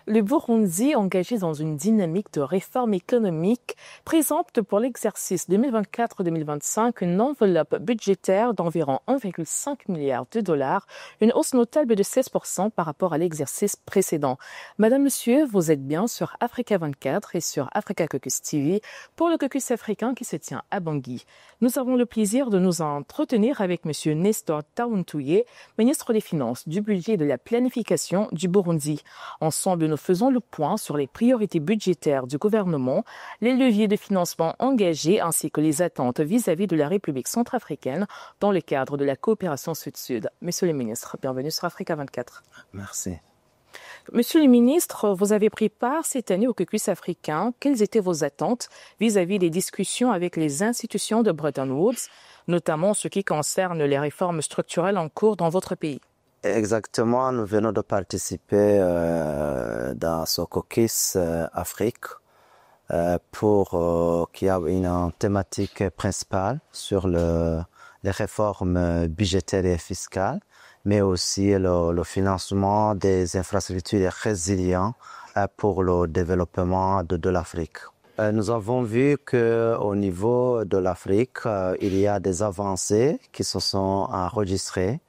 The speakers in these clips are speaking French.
Le Burundi, engagé dans une dynamique de réforme économique, présente pour l'exercice 2024-2025 une enveloppe budgétaire d'environ 1,5 milliard de dollars, une hausse notable de 16% par rapport à l'exercice précédent. Madame, Monsieur, vous êtes bien sur Africa 24 et sur Africa Caucus TV pour le caucus africain qui se tient à Bangui. Nous avons le plaisir de nous entretenir avec Monsieur Nestor Taountouye, ministre des Finances, du Budget et de la Planification du Burundi. Ensemble, nous faisons le point sur les priorités budgétaires du gouvernement, les leviers de financement engagés ainsi que les attentes vis-à-vis de la République centrafricaine dans le cadre de la coopération Sud-Sud. Monsieur le ministre, bienvenue sur Africa 24. Merci. Monsieur le ministre, vous avez pris part cette année au caucus africain. Quelles étaient vos attentes vis-à-vis des discussions avec les institutions de Bretton Woods, notamment en ce qui concerne les réformes structurelles en cours dans votre pays? Exactement, nous venons de participer dans ce caucus Afrique pour qu'il y ait une thématique principale sur les réformes budgétaires et fiscales, mais aussi le financement des infrastructures résilientes pour le développement de l'Afrique. Nous avons vu qu'au niveau de l'Afrique, il y a des avancées qui se sont enregistrées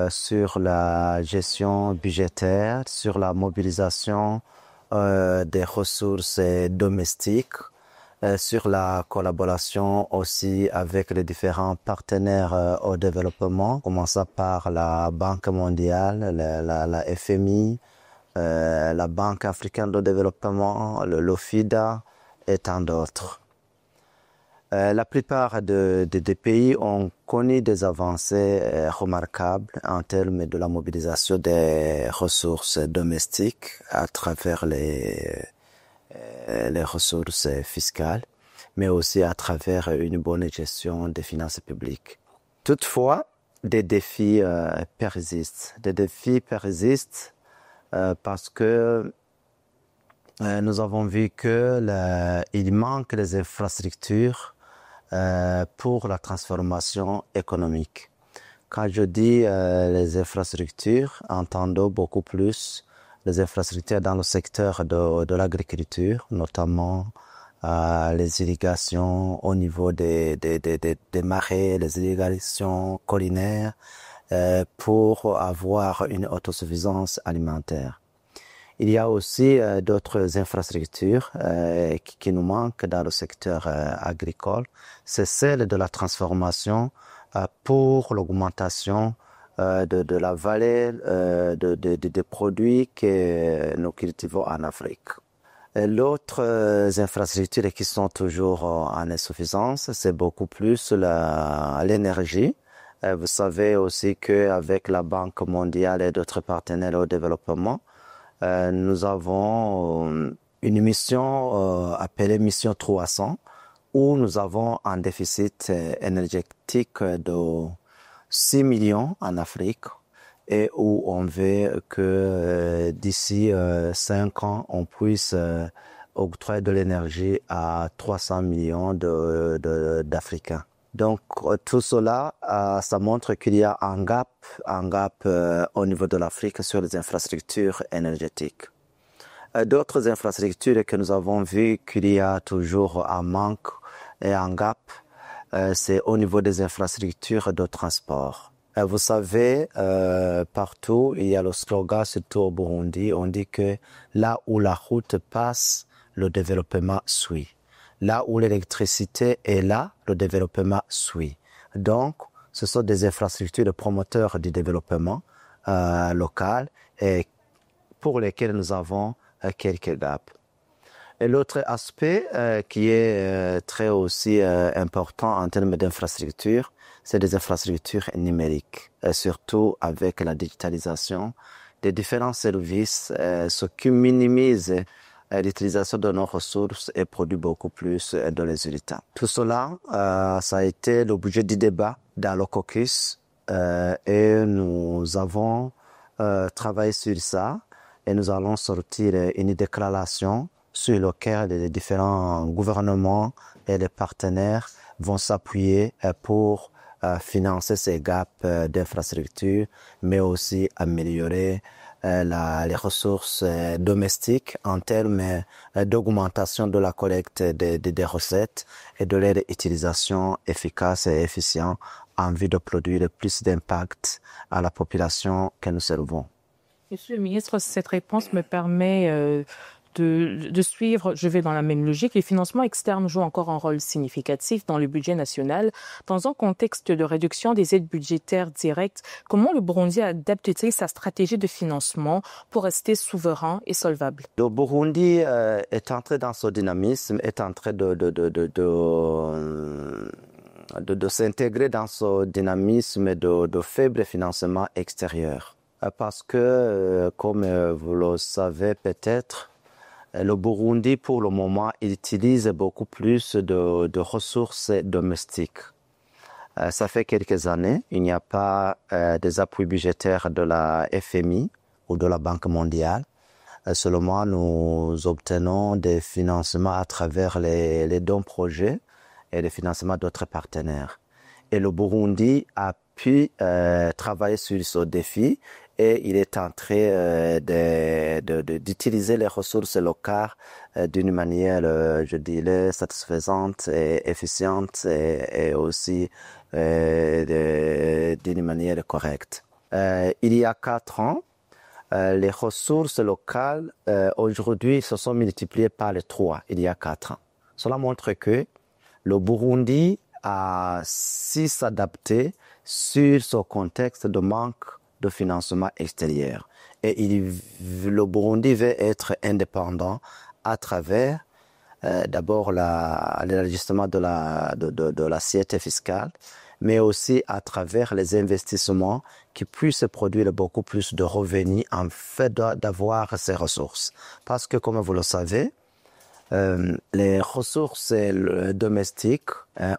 sur la gestion budgétaire, sur la mobilisation des ressources domestiques, sur la collaboration aussi avec les différents partenaires au développement, commençant par la Banque mondiale, la FMI, la Banque africaine de développement, le FIDA et tant d'autres. La plupart des pays ont connu des avancées remarquables en termes de la mobilisation des ressources domestiques à travers les ressources fiscales, mais aussi à travers une bonne gestion des finances publiques. Toutefois, des défis persistent. Des défis persistent parce que nous avons vu qu'il manque des infrastructures pour la transformation économique. Quand je dis les infrastructures, entendons beaucoup plus les infrastructures dans le secteur de l'agriculture, notamment les irrigations au niveau des marais, les irrigations collinaires, pour avoir une autosuffisance alimentaire. Il y a aussi d'autres infrastructures qui nous manquent dans le secteur agricole. C'est celle de la transformation pour l'augmentation de la valeur des produits que nous cultivons en Afrique. L'autre infrastructure qui sont toujours en insuffisance, c'est beaucoup plus l'énergie. Vous savez aussi qu'avec la Banque mondiale et d'autres partenaires au développement, nous avons une mission appelée Mission 300, où nous avons un déficit énergétique de 6 millions en Afrique et où on veut que d'ici 5 ans, on puisse octroyer de l'énergie à 300 millions d'Africains. Donc tout cela, ça montre qu'il y a un gap au niveau de l'Afrique sur les infrastructures énergétiques. D'autres infrastructures que nous avons vues qu'il y a toujours un manque et un gap, c'est au niveau des infrastructures de transport. Vous savez, partout, il y a le slogan, surtout au Burundi, on dit que là où la route passe, le développement suit. Là où l'électricité est là, le développement suit. Donc, ce sont des infrastructures de promoteurs du développement local et pour lesquelles nous avons quelques gaps. Et l'autre aspect qui est très aussi important en termes d'infrastructures, c'est des infrastructures numériques, et surtout avec la digitalisation des différents services, ce qui minimise l'utilisation de nos ressources et produit beaucoup plus de résultats. Tout cela, ça a été l'objet du débat dans le caucus et nous avons travaillé sur ça et nous allons sortir une déclaration sur laquelle les différents gouvernements et les partenaires vont s'appuyer pour financer ces gaps d'infrastructures, mais aussi améliorer les ressources domestiques en termes d'augmentation de la collecte des recettes et de leur utilisation efficace et efficiente en vue de produire plus d'impact à la population que nous servons. Monsieur le ministre, cette réponse me permet de suivre, je vais dans la même logique. Les financements externes jouent encore un rôle significatif dans le budget national. Dans un contexte de réduction des aides budgétaires directes, comment le Burundi adapte-t-il sa stratégie de financement pour rester souverain et solvable? Le Burundi est entré dans ce dynamisme, est en train de s'intégrer dans ce dynamisme de faible financement extérieur. Parce que, comme vous le savez peut-être, le Burundi, pour le moment, il utilise beaucoup plus de ressources domestiques. Ça fait quelques années, il n'y a pas des appuis budgétaires de la FMI ou de la Banque mondiale. Seulement, nous obtenons des financements à travers les dons projets et les financements d'autres partenaires. Et le Burundi a pu travailler sur ce défi et il est en train d'utiliser les ressources locales d'une manière, je dirais, satisfaisante et efficiente et aussi d'une manière correcte. Il y a 4 ans, les ressources locales aujourd'hui se sont multipliées par les 3 il y a 4 ans. Cela montre que le Burundi a su s'adapter sur ce contexte de manque de financement extérieur. Et le Burundi veut être indépendant à travers d'abord l'ajustement de l'assiette fiscale, mais aussi à travers les investissements qui puissent produire beaucoup plus de revenus en fait d'avoir ces ressources. Parce que, comme vous le savez, les ressources domestiques,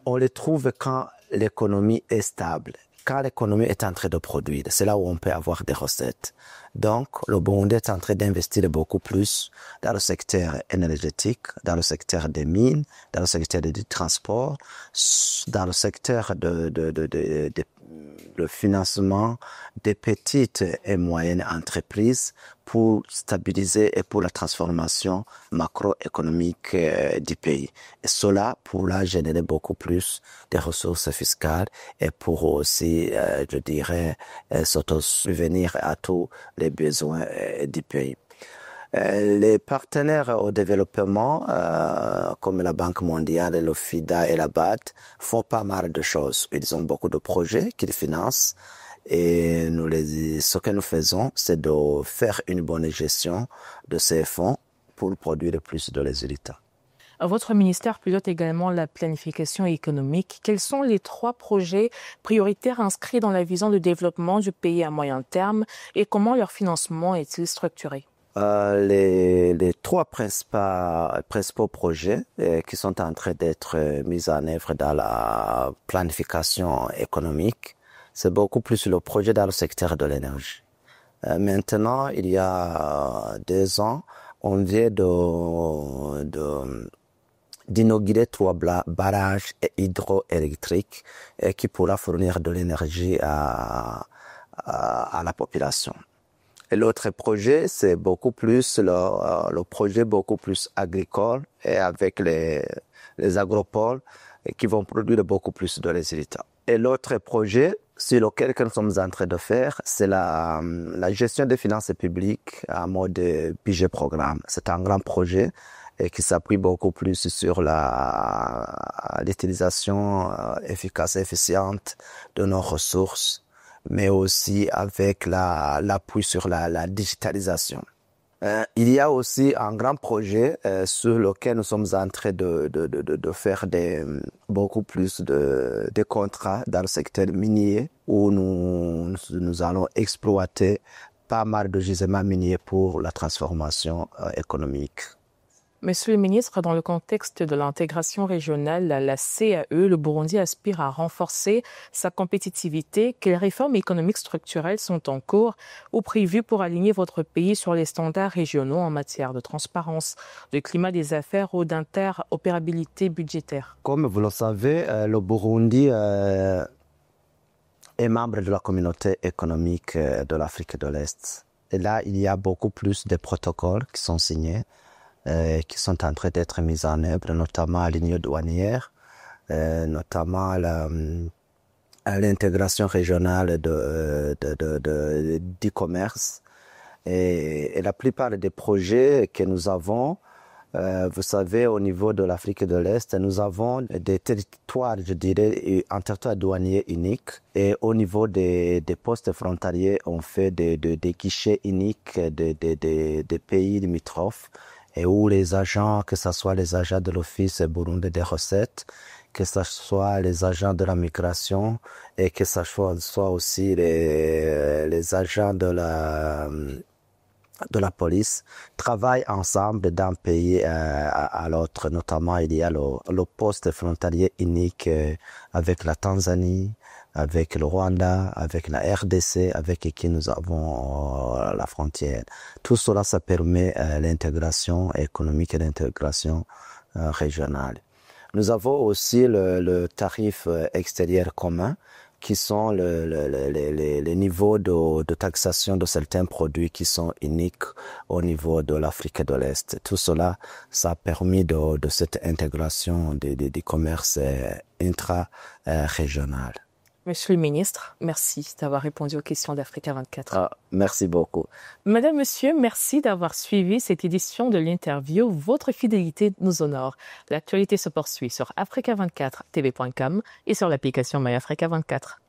on les trouve quand l'économie est stable. Quand l'économie est en train de produire, c'est là où on peut avoir des recettes. Donc, le Burundi est en train d'investir beaucoup plus dans le secteur énergétique, dans le secteur des mines, dans le secteur du transport, dans le secteur le financement des petites et moyennes entreprises pour stabiliser et pour la transformation macroéconomique du pays. Et cela pour générer beaucoup plus de ressources fiscales et pour aussi, je dirais, s'auto-subvenir à tous les besoins du pays. Les partenaires au développement, comme la Banque mondiale, le FIDA et la BAD, font pas mal de choses. Ils ont beaucoup de projets qu'ils financent et ce que nous faisons, c'est de faire une bonne gestion de ces fonds pour produire plus de résultats. Votre ministère pilote également la planification économique. Quels sont les 3 projets prioritaires inscrits dans la vision de développement du pays à moyen terme et comment leur financement est-il structuré? Les 3 principaux projets qui sont en train d'être mis en œuvre dans la planification économique, c'est beaucoup plus le projet dans le secteur de l'énergie. Maintenant, il y a 2 ans, on vient d'inaugurer 3 barrages hydroélectriques qui pourra fournir de l'énergie à la population. Et l'autre projet, c'est beaucoup plus le projet beaucoup plus agricole et avec les agropoles qui vont produire beaucoup plus de résultats. Et l'autre projet sur lequel nous sommes en train de faire, c'est la gestion des finances publiques en mode budget programme. C'est un grand projet et qui s'appuie beaucoup plus sur l'utilisation efficace et efficiente de nos ressources, mais aussi avec l'appui sur la digitalisation. Il y a aussi un grand projet sur lequel nous sommes en train de faire beaucoup plus de contrats dans le secteur minier où nous allons exploiter pas mal de gisements miniers pour la transformation économique. Monsieur le ministre, dans le contexte de l'intégration régionale, la CAE, le Burundi aspire à renforcer sa compétitivité. Quelles réformes économiques structurelles sont en cours ou prévues pour aligner votre pays sur les standards régionaux en matière de transparence, de climat des affaires ou d'interopérabilité budgétaire? Comme vous le savez, le Burundi est membre de la communauté économique de l'Afrique de l'Est. Et là, il y a beaucoup plus de protocoles qui sont signés, qui sont en train d'être mis en œuvre, notamment à l'union douanière, notamment à l'intégration régionale du commerce. Et la plupart des projets que nous avons, vous savez, au niveau de l'Afrique de l'Est, nous avons des territoires, je dirais, un territoire douanier unique. Et au niveau des postes frontaliers, on fait des guichets uniques des pays limitrophes et où les agents, que ce soit les agents de l'Office burundais des recettes, que ce soit les agents de la migration et que ce soit aussi les agents de la police travaillent ensemble d'un pays à l'autre. Notamment, il y a le poste frontalier unique avec la Tanzanie, avec le Rwanda, avec la RDC, avec qui nous avons la frontière. Tout cela, ça permet l'intégration économique et l'intégration régionale. Nous avons aussi le tarif extérieur commun, qui sont les niveaux de taxation de certains produits qui sont uniques au niveau de l'Afrique de l'Est. Tout cela, ça a permis de cette intégration du commerce intra-régional. Monsieur le ministre, merci d'avoir répondu aux questions d'Africa 24. Merci beaucoup. Madame, monsieur, merci d'avoir suivi cette édition de l'interview. Votre fidélité nous honore. L'actualité se poursuit sur africa24tv.com et sur l'application MyAfrica 24.